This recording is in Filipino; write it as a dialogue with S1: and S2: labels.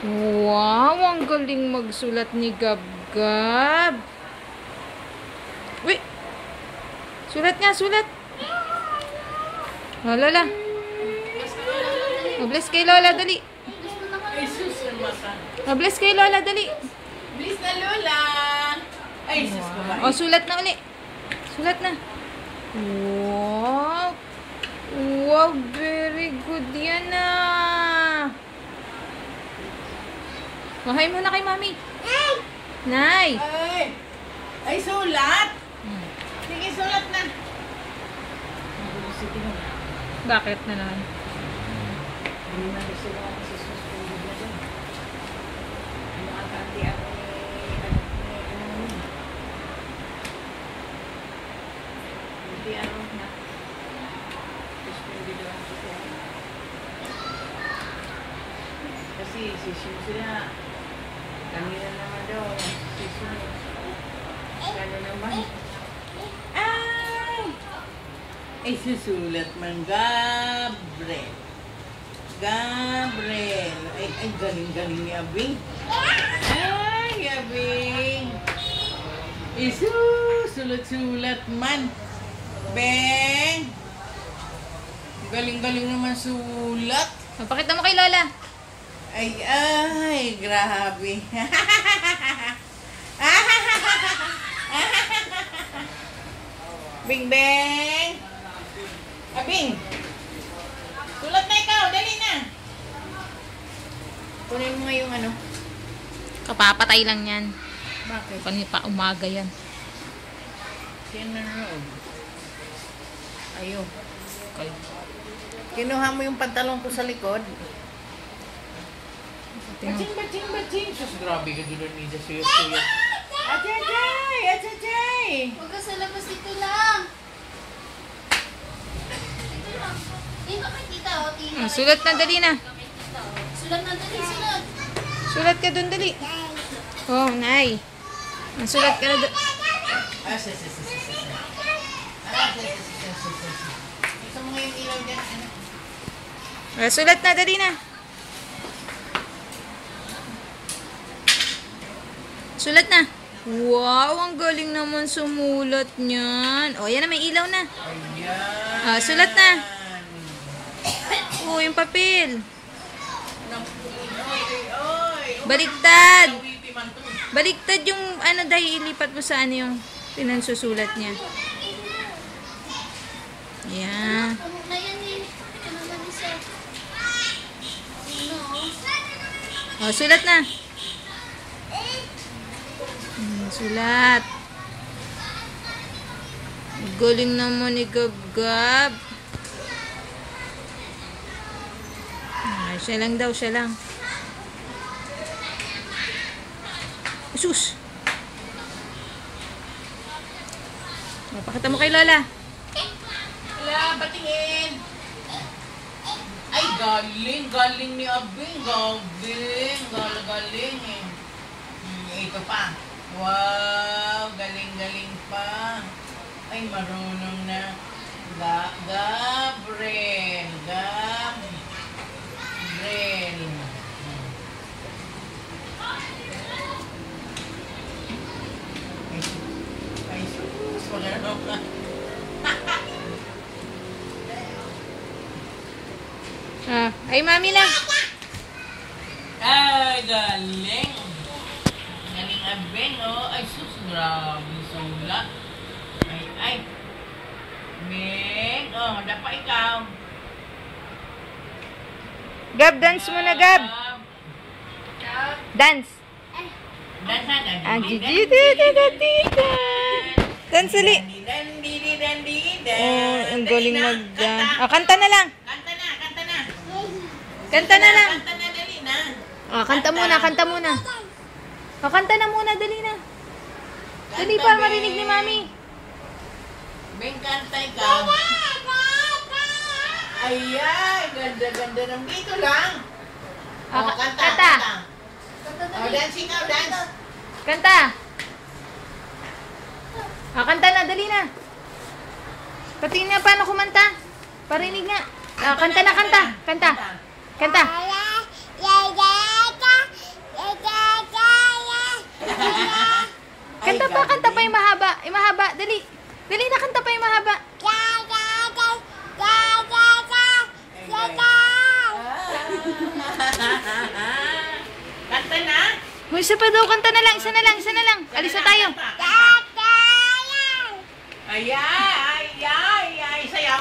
S1: Wow, ang galing magsulat ni Gab-Gab. Uy! Sulat nga, sulat. Oh, Lola. Oh, bless kay Lola, dali. Oh, bless kay Lola, dali.
S2: Bless na Lola. Ay, sus ko ba?
S1: Oh, sulat na uli. Sulat na. Wow. Wow, very good yan ah. Oh, hi muna kay Mami. Nay.
S2: Ay, sulat. Sige, sulat na.
S1: Bakit na naman?
S2: Hindi na gusto ko ako sa susunod na dyan. Makakati ako hindi ano na. Susunod lang ako. Kasi susunod sila. Kanina naman daw. Susunod. Kano naman. Ay, susulat man. Gabriel. Gabriel. Ay, galing-galing ni Abing. Ay, Abing. Sulat-sulat man. Beng. Galing-galing naman sulat.
S1: Pakita mo kay Lola.
S2: Ay, grabe. Bing, beng. Abing. Sulat na ikaw. Dali na. Kunin mo nga yung ano.
S1: Kapapatay lang yan.
S2: Bakit?
S1: Kanina pa umaga yan.
S2: Sino nanonood? Ayo.
S1: Okay.
S2: Kinuha mo yung pantalon ko sa likod.
S1: Tingnan.
S2: Baching. Sus, grabe ka dito ni Suyot-suyot. Atchay! Atchay!
S3: Huwag ka sa labas, dito lang. Dito lang. Dito kay tita, o. Tingin ka
S1: Sulat na, dali na.
S3: Sulat na, dali, sulat.
S1: Sulat ka dun, dali. Oh, Nay. Sulat ka na dun.
S2: Gusto mo nga yung ilaw dyan, ano?
S1: Sulat na, dali na. Sulat na. Wow, ang galing naman sumulat niyan. Oh, yan na, may ilaw na.
S2: Ayan.
S1: Sulat na. Oh, yung papel. Baliktad. Baliktad yung ano dahil ilipat mo sa ano yung pinansusulat niya. Yan.
S3: Ano na yan, eh. Ano naman isa? Ano?
S1: Oh, sulat na. Sulat. Galing naman ni Gab-Gab. Siya lang daw, siya lang. Sus! Pakita mo kay Lola.
S2: Wala, patingin. Ay, galing ni Abing. Galing eh. Ito pa. Wow, galing pa. Ay, marunong na. Gabriel. Ay, sus, magano ka.
S1: Ay, Mami na.
S2: Ay, galing. Galing Abeng, oh. Ay, sus, grabe sulat. Ay. Beng, oh, dapa ikaw.
S1: Gab, dance muna, Gab. Dance. Dance ulit. Oh, ang galing mag-dance. Kanta na lang. Kanta na lang.
S2: Kanta na, dali na.
S1: Kanta muna. Kanta na muna, dali na. Dali para marinig ni Mami.
S2: Beng, kanta ikaw. Ay, ganda ng dito lang. Kanta. Oh, dancing now, dance.
S1: Kanta. Kanta na, dali na. Patingin nga paano kumanta. Parinig nga. Kanta na, kanta. pa, kanta pa yung mahaba. Yung mahaba, dali. Dali na, kanta pa yung mahaba.
S2: Kanta na.
S1: May isa pa daw, kanta na lang, isa na lang, isa na lang. Alis na tayo.
S2: Ayan, ay, sayaw.